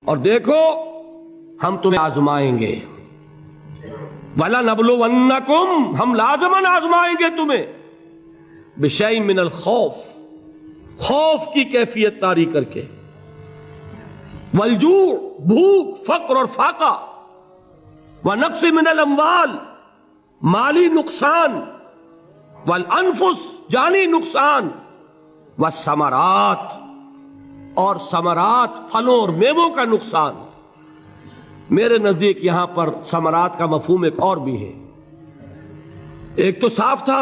اور دیکھو ہم تمہیں آزمائیں گے، وَلَنَبْلُوَنَّكُمْ، ہم لازماً آزمائیں گے تمہیں، بِشَيْءٍ مِّنَ الْخَوْفِ، خوف کی کیفیت طاری کر کے، وَالْجُوعِ، بھوک، فقر اور فاقہ، وَنَقْصٍ مِّنَ الْأَمْوَالِ، مالی نقصان، وَالْأَنفُسِ، جانی نقصان، وَالثَّمَرَاتِ، اور ثمرات، پھلوں اور میووں کا نقصان۔ میرے نزدیک یہاں پر ثمرات کا مفہوم ایک اور بھی ہے۔ ایک تو صاف تھا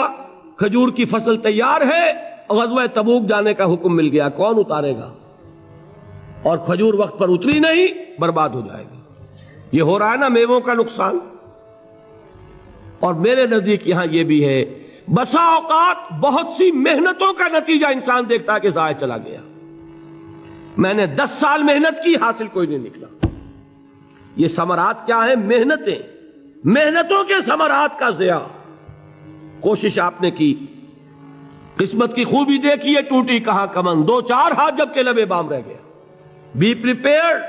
کھجور کی فصل تیار ہے، غزوہ تبوک جانے کا حکم مل گیا، کون اتارے گا؟ اور کھجور وقت پر اتری نہیں، برباد ہو جائے گی۔ یہ ہو رہا ہے نا میووں کا نقصان۔ اور میرے نزدیک یہاں یہ بھی ہے، بسا اوقات بہت سی محنتوں کا نتیجہ انسان دیکھتا ہے کہ ضائع چلا گیا، میں نے 10 سال محنت کی، حاصل کوئی نہیں نکلا۔ یہ ثمرات کیا ہیں؟ محنتیں، محنتوں کے ثمرات کا ضیاع۔ کوشش آپ نے کی، قسمت کی خوبی دیکھی ہے، ٹوٹی کہاں کمن، 2-4 ہاتھ جب کے لبے بام رہ گیا۔ Be prepared.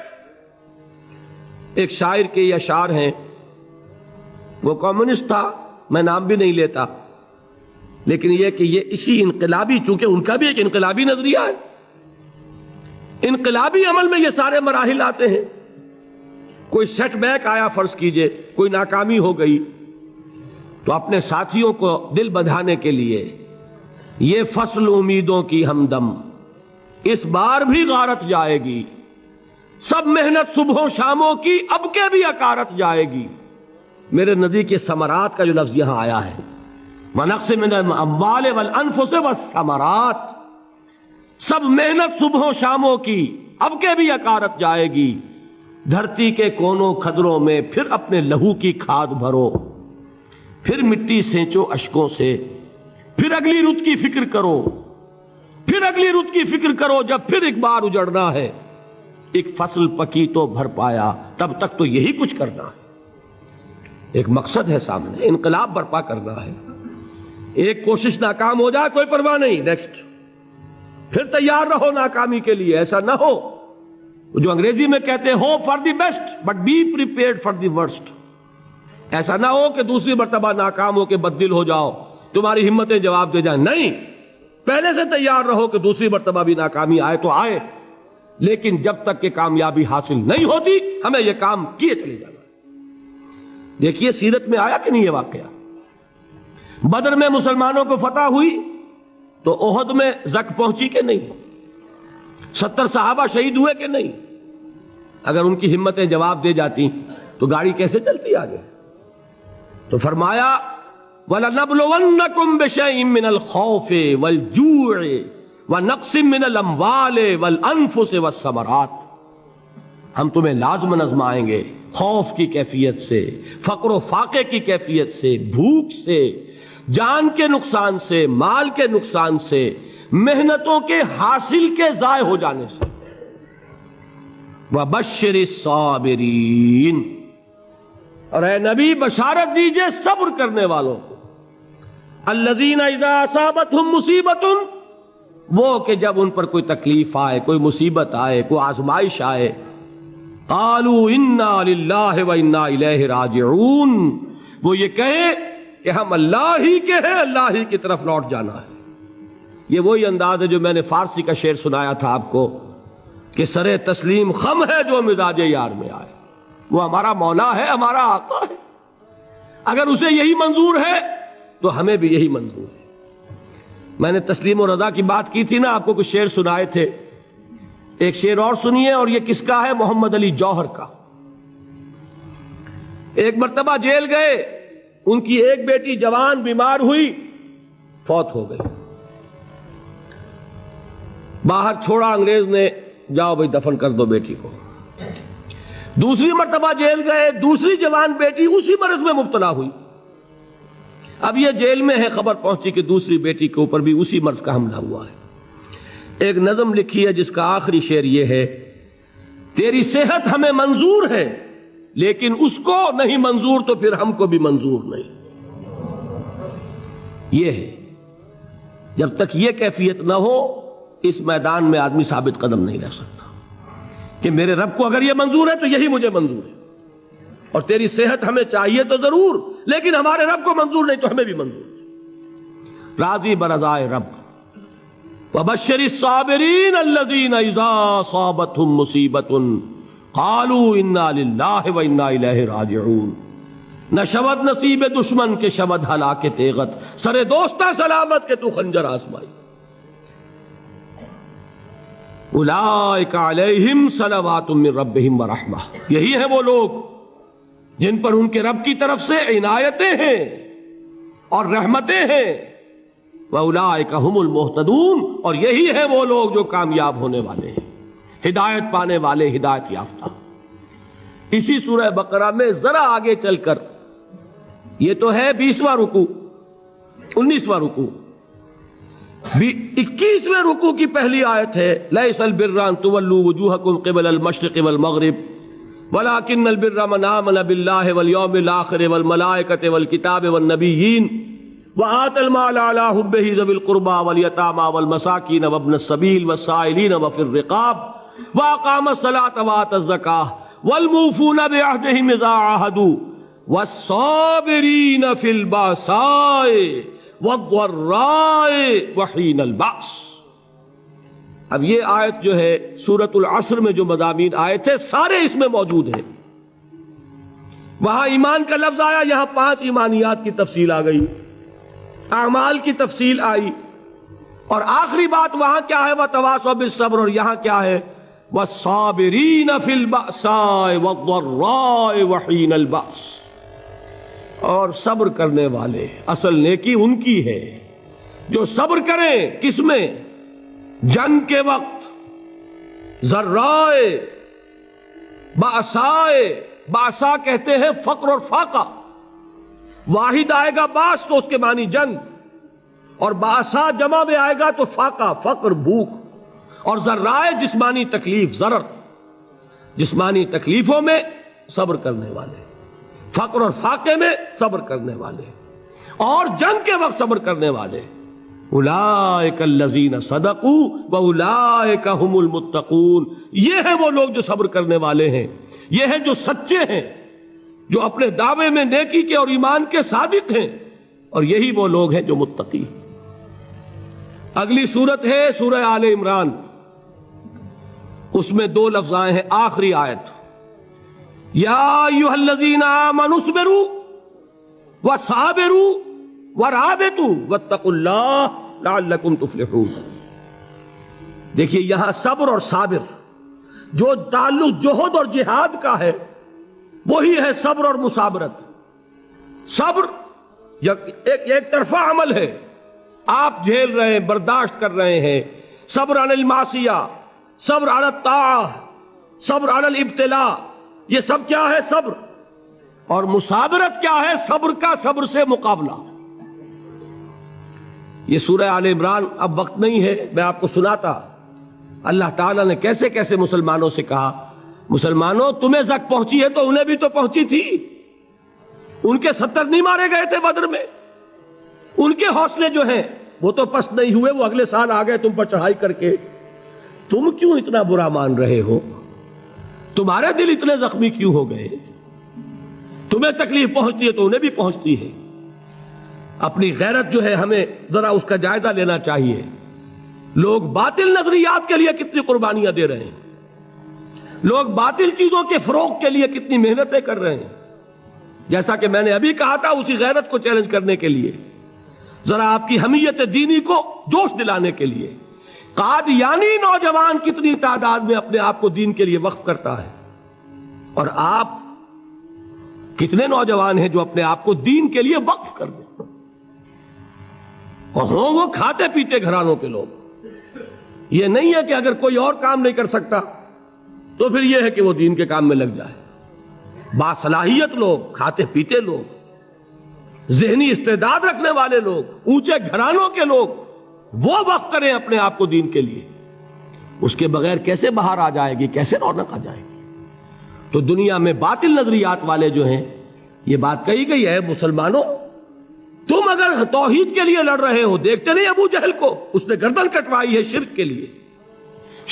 ایک شاعر کے یہ اشعار ہیں، وہ کمیونسٹ تھا، میں نام بھی نہیں لیتا، لیکن یہ کہ یہ اسی انقلابی، چونکہ ان کا بھی ایک انقلابی نظریہ ہے، انقلابی عمل میں یہ سارے مراحل آتے ہیں۔ کوئی سیٹ بیک آیا، فرض کیجئے کوئی ناکامی ہو گئی، تو اپنے ساتھیوں کو دل بندھانے کے لیے یہ فصل امیدوں کی ہمدم اس بار بھی غارت جائے گی، سب محنت صبحوں شاموں کی اب کے بھی اکارت جائے گی۔ میرے نزدیک یہ ثمرات کا جو لفظ یہاں آیا ہے، وَنَقْصٍ مِّنَ الْأَمْوَالِ وَالْأَنفُسِ وَالثَّمَرَاتِ، سب محنت صبحوں شاموں کی اب کے بھی اکارت جائے گی۔ دھرتی کے کونوں کھدروں میں پھر اپنے لہو کی کھاد بھرو، پھر مٹی سینچو اشکوں سے، پھر اگلی رت کی فکر کرو، پھر اگلی رت کی فکر کرو، جب پھر ایک بار اجڑنا ہے، ایک فصل پکی تو بھر پایا، تب تک تو یہی کچھ کرنا ہے۔ ایک مقصد ہے سامنے، انقلاب برپا کرنا ہے۔ ایک کوشش ناکام ہو جائے کوئی پرواہ نہیں، نیکسٹ، پھر تیار رہو ناکامی کے لیے۔ ایسا نہ ہو جو انگریزی میں کہتے ہیں hope for the best but be prepared for the worst. ایسا نہ ہو کہ دوسری مرتبہ ناکام ہو کے بددل ہو جاؤ، تمہاری ہمتیں جواب دے جائیں، نہیں، پہلے سے تیار رہو کہ دوسری مرتبہ بھی ناکامی آئے تو آئے، لیکن جب تک کہ کامیابی حاصل نہیں ہوتی ہمیں یہ کام کیے چلے جانا۔ دیکھیے سیرت میں آیا کہ نہیں یہ واقعہ؟ بدر میں مسلمانوں کو فتح ہوئی تو احد میں زک پہنچی کہ نہیں؟ 70 صحابہ شہید ہوئے کہ نہیں؟ اگر ان کی ہمتیں جواب دے جاتی تو گاڑی کیسے چلتی آگے؟ تو فرمایا وَلَنَبْلُوَنَّكُمْ بِشَيْءٍ مِّنَ الْخَوْفِ وَالْجُوعِ وَنَقْصٍ مِّنَ الْأَمْوَالِ وَالْأَنفُسِ وَالثَّمَرَاتِ، ہم تمہیں لازماً آزمائیں گے، خوف کی کیفیت سے، فقر و فاقے کی کیفیت سے، بھوک سے، جان کے نقصان سے، مال کے نقصان سے، محنتوں کے حاصل کے ضائع ہو جانے سے۔ وَبَشِّرِ الصَّابِرِينَ، اور اے نبی بشارت دیجئے صبر کرنے والوں کو، الَّذِينَ إِذَا أَصَابَتْهُمْ مُصِيبَةٌ، وہ کہ جب ان پر کوئی تکلیف آئے، کوئی مصیبت آئے، کوئی آزمائش آئے، قَالُوا إِنَّا لِلَّهِ وَإِنَّا إِلَيْهِ رَاجِعُونَ، وہ یہ کہیں کہ ہم اللہ ہی کے ہیں، اللہ ہی کی طرف لوٹ جانا ہے۔ یہ وہی انداز ہے جو میں نے فارسی کا شعر سنایا تھا آپ کو کہ سرے تسلیم خم ہے جو مزاج یار میں آئے۔ وہ ہمارا مولا ہے، ہمارا آقا ہے، اگر اسے یہی منظور ہے تو ہمیں بھی یہی منظور ہے۔ میں نے تسلیم و رضا کی بات کی تھی نا، آپ کو کچھ شعر سنائے تھے، ایک شعر اور سنیے، اور یہ کس کا ہے؟ محمد علی جوہر کا۔ ایک مرتبہ جیل گئے، ان کی ایک بیٹی جوان بیمار ہوئی، فوت ہو گئی، باہر چھوڑا انگریز نے، جاؤ بھائی دفن کر دو بیٹی کو۔ دوسری مرتبہ جیل گئے، دوسری جوان بیٹی اسی مرض میں مبتلا ہوئی، اب یہ جیل میں ہے، خبر پہنچی کہ دوسری بیٹی کے اوپر بھی اسی مرض کا حملہ ہوا ہے۔ ایک نظم لکھی ہے جس کا آخری شعر یہ ہے، تیری صحت ہمیں منظور ہے لیکن اس کو نہیں منظور تو پھر ہم کو بھی منظور نہیں۔ یہ ہے، جب تک یہ کیفیت نہ ہو اس میدان میں آدمی ثابت قدم نہیں رہ سکتا۔ کہ میرے رب کو اگر یہ منظور ہے تو یہی مجھے منظور ہے، اور تیری صحت ہمیں چاہیے تو ضرور، لیکن ہمارے رب کو منظور نہیں تو ہمیں بھی منظور ہے۔ راضی برضائے رب۔ وبشر الصابرین الذین اذا اصابتهم مصیبۃ قالوا انا للہ وانا الیہ راجعون۔ نہ شود نصیب دشمن کے شود ہلاک تیغت، سر دوستہ سلامت کے تو خنجر آزمائی۔ اولئک علیہم صلوات من ربہم ورحمہ، یہی ہیں وہ لوگ جن پر ان کے رب کی طرف سے عنایتیں ہیں اور رحمتیں ہیں۔ وَأُولَٰئِكَ هُمُ الْمُهْتَدُونَ، اور یہی ہیں وہ لوگ جو کامیاب ہونے والے ہیں، ہدایت پانے والے، ہدایت یافتہ۔ اسی سورہ بقرہ میں ذرا آگے چل کر، یہ تو ہے 20واں رکوع، 19واں رکوع، 21ویں رکوع کی پہلی آیت ہے لَيْسَ الْبِرَّ أَن تُوَلُّوا وُجُوهَكُمْ قِبَلَ الْمَشْرِقِ وَالْمَغْرِبِ وَلَٰكِنَّ الْبِرَّ مَنْ آمَنَ بِاللَّهِ وَالْيَوْمِ الْآخِرِ وَالْمَلَائِكَةِ وَالْكِتَابِ وَالنَّبِيِّينَ وَآتَى المال على حبه ذوي القربى واليتامى والمساكين وابن السبيل والسائلين وفي الرقاب وأقام الصلاة وآتى الزكاة والموفون بعهدهم إذا عاهدوا والصابرين في البأساء والضراء وحين البأس۔ اب یہ آیت جو ہے سورۃ العصر میں جو مضامین آئے تھے سارے اس میں موجود ہیں۔ وہاں ایمان کا لفظ آیا، یہاں 5 ایمانیات کی تفصیل آ گئی، اعمال کی تفصیل آئی، اور آخری بات وہاں کیا ہے وَتَوَاصَوْا بِالصَّبْرِ، اور یہاں کیا ہے وَالصَّابِرِينَ فِي الْبَأْسَاءِ وَالضَّرَّاءِ وَحِينَ الْبَأْسِ، اور صبر کرنے والے، اصل نیکی ان کی ہے جو صبر کریں، کس میں؟ جنگ کے وقت، ذرائے، بأسائے، بأسا کہتے ہیں فقر اور فاقہ، واحد آئے گا باس تو اس کے معنی جنگ، اور بأسا جمع میں آئے گا تو فاقہ، فقر، بھوک، اور ذرائے جسمانی تکلیف، ضرر، جسمانی تکلیفوں میں صبر کرنے والے، فقر اور فاقے میں صبر کرنے والے، اور جنگ کے وقت صبر کرنے والے۔ اولئک الذین صدقوا واولئک هم المتقون، یہ ہیں وہ لوگ جو صبر کرنے والے ہیں، یہ ہیں جو سچے ہیں، جو اپنے دعوے میں نیکی کے اور ایمان کے صادق ہیں، اور یہی وہ لوگ ہیں جو متقی ہیں۔ اگلی سورت ہے سورہ آل عمران، اس میں 2 لفظ آئے ہیں، آخری آیت یا ایھا الذین آمنوا اصبروا وصابروا ورابطوا واتقوا اللہ لعلکم تفلحون۔ دیکھیے یہاں صبر اور صابر جو تعلق جہد اور جہاد کا ہے وہی ہے صبر اور مصابرت۔ صبر ایک طرفہ عمل ہے، آپ جھیل رہے ہیں، برداشت کر رہے ہیں، صبر علی المعصیہ، صبر علی الطاعہ، صبر علی الابتلاء، یہ سب کیا ہے؟ صبر۔ اور مصابرت کیا ہے؟ صبر کا صبر سے مقابلہ۔ یہ سورہ آل عمران، اب وقت نہیں ہے میں آپ کو سناتا اللہ تعالیٰ نے کیسے کیسے مسلمانوں سے کہا، مسلمانوں تمہیں زک پہنچی ہے تو انہیں بھی تو پہنچی تھی، ان کے 70 نہیں مارے گئے تھے بدر میں، ان کے حوصلے جو ہیں وہ تو پست نہیں ہوئے، وہ اگلے سال آ گئے تم پر چڑھائی کر کے، تم کیوں اتنا برا مان رہے ہو؟ تمہارے دل اتنے زخمی کیوں ہو گئے؟ تمہیں تکلیف پہنچتی ہے تو انہیں بھی پہنچتی ہے۔ اپنی غیرت جو ہے ہمیں ذرا اس کا جائزہ لینا چاہیے۔ لوگ باطل نظریات کے لیے کتنی قربانیاں دے رہے ہیں، لوگ باطل چیزوں کے فروغ کے لیے کتنی محنتیں کر رہے ہیں۔ جیسا کہ میں نے ابھی کہا تھا، اسی غیرت کو چیلنج کرنے کے لیے، ذرا آپ کی حمیت دینی کو جوش دلانے کے لیے، قادیانی نوجوان کتنی تعداد میں اپنے آپ کو دین کے لیے وقف کرتا ہے، اور آپ کتنے نوجوان ہیں جو اپنے آپ کو دین کے لیے وقف کر دیں، اور ہوں وہ کھاتے پیتے گھرانوں کے لوگ۔ یہ نہیں ہے کہ اگر کوئی اور کام نہیں کر سکتا تو پھر یہ ہے کہ وہ دین کے کام میں لگ جائے۔ باصلاحیت لوگ، کھاتے پیتے لوگ، ذہنی استعداد رکھنے والے لوگ، اونچے گھرانوں کے لوگ، وہ وقف کریں اپنے آپ کو دین کے لیے۔ اس کے بغیر کیسے باہر آ جائے گی، کیسے رونق آ جائے گی؟ تو دنیا میں باطل نظریات والے جو ہیں، یہ بات کہی گئی ہے، مسلمانوں تم اگر توحید کے لیے لڑ رہے ہو، دیکھتے نہیں ابو جہل کو، اس نے گردن کٹوائی ہے شرک کے لیے،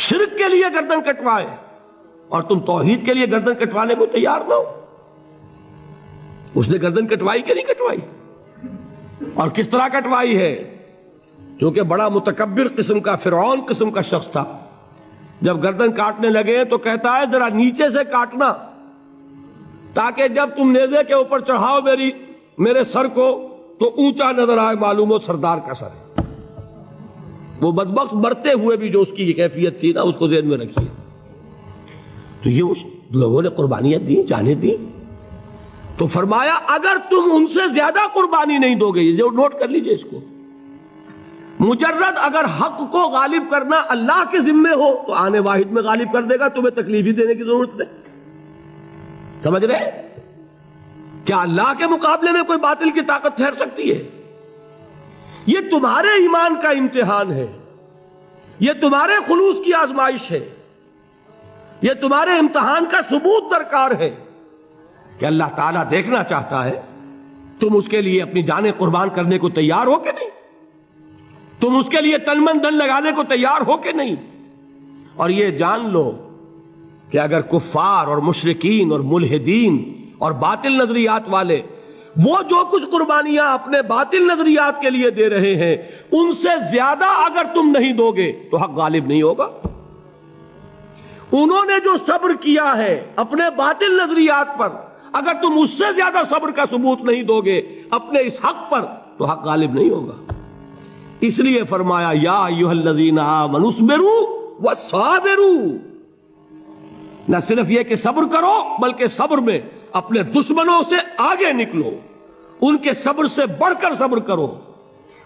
شرک کے لیے گردن کٹوائے، اور تم توحید کے لیے گردن کٹوانے کو تیار نہ ہو. اس نے گردن کٹوائی کہ نہیں کٹوائی؟ اور کس طرح کٹوائی ہے؟ کیونکہ بڑا متکبر قسم کا، فرعون قسم کا شخص تھا. جب گردن کاٹنے لگے تو کہتا ہے ذرا نیچے سے کاٹنا، تاکہ جب تم نیزے کے اوپر چڑھاؤ میرے سر کو تو اونچا نظر آئے، معلوم ہو سردار کا سر ہے. وہ بدبخت مرتے ہوئے بھی جو اس کی کیفیت تھی نا، اس کو ذہن میں رکھیے. تو یہ اس لوگوں نے قربانیاں دی، جانیں دی. تو فرمایا اگر تم ان سے زیادہ قربانی نہیں دو گے، یہ جو نوٹ کر لیجئے اس کو، مجرد اگر حق کو غالب کرنا اللہ کے ذمے ہو تو آنے واحد میں غالب کر دے گا، تمہیں تکلیف ہی دینے کی ضرورت نہیں. سمجھ رہے؟ کیا اللہ کے مقابلے میں کوئی باطل کی طاقت ٹھہر سکتی ہے؟ یہ تمہارے ایمان کا امتحان ہے، یہ تمہارے خلوص کی آزمائش ہے، یہ تمہارے امتحان کا ثبوت درکار ہے کہ اللہ تعالیٰ دیکھنا چاہتا ہے تم اس کے لیے اپنی جانیں قربان کرنے کو تیار ہو کہ نہیں، تم اس کے لیے تن من دھن لگانے کو تیار ہو کہ نہیں. اور یہ جان لو کہ اگر کفار اور مشرکین اور ملحدین اور باطل نظریات والے وہ جو کچھ قربانیاں اپنے باطل نظریات کے لیے دے رہے ہیں، ان سے زیادہ اگر تم نہیں دو گے تو حق غالب نہیں ہوگا. انہوں نے جو صبر کیا ہے اپنے باطل نظریات پر، اگر تم اس سے زیادہ صبر کا ثبوت نہیں دو گے اپنے اس حق پر تو حق غالب نہیں ہوگا. اس لیے فرمایا یا ایھا الذین آمنوا اصبروا وصابروا. نہ صرف یہ کہ صبر کرو بلکہ صبر میں اپنے دشمنوں سے آگے نکلو، ان کے صبر سے بڑھ کر صبر کرو.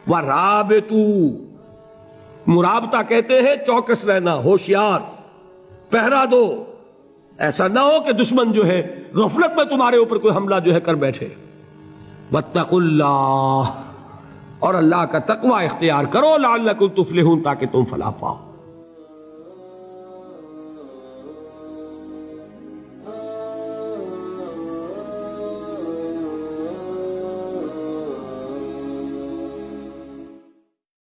ورابطوا، مرابطہ کہتے ہیں چوکس رہنا، ہوشیار، پہرا دو. ایسا نہ ہو کہ دشمن جو ہے غفلت میں تمہارے اوپر کوئی حملہ جو ہے کر بیٹھے. واتقوا اللہ، اور اللہ کا تقوی اختیار کرو، لعلکم تفلحون، تاکہ تم فلاح پاؤ.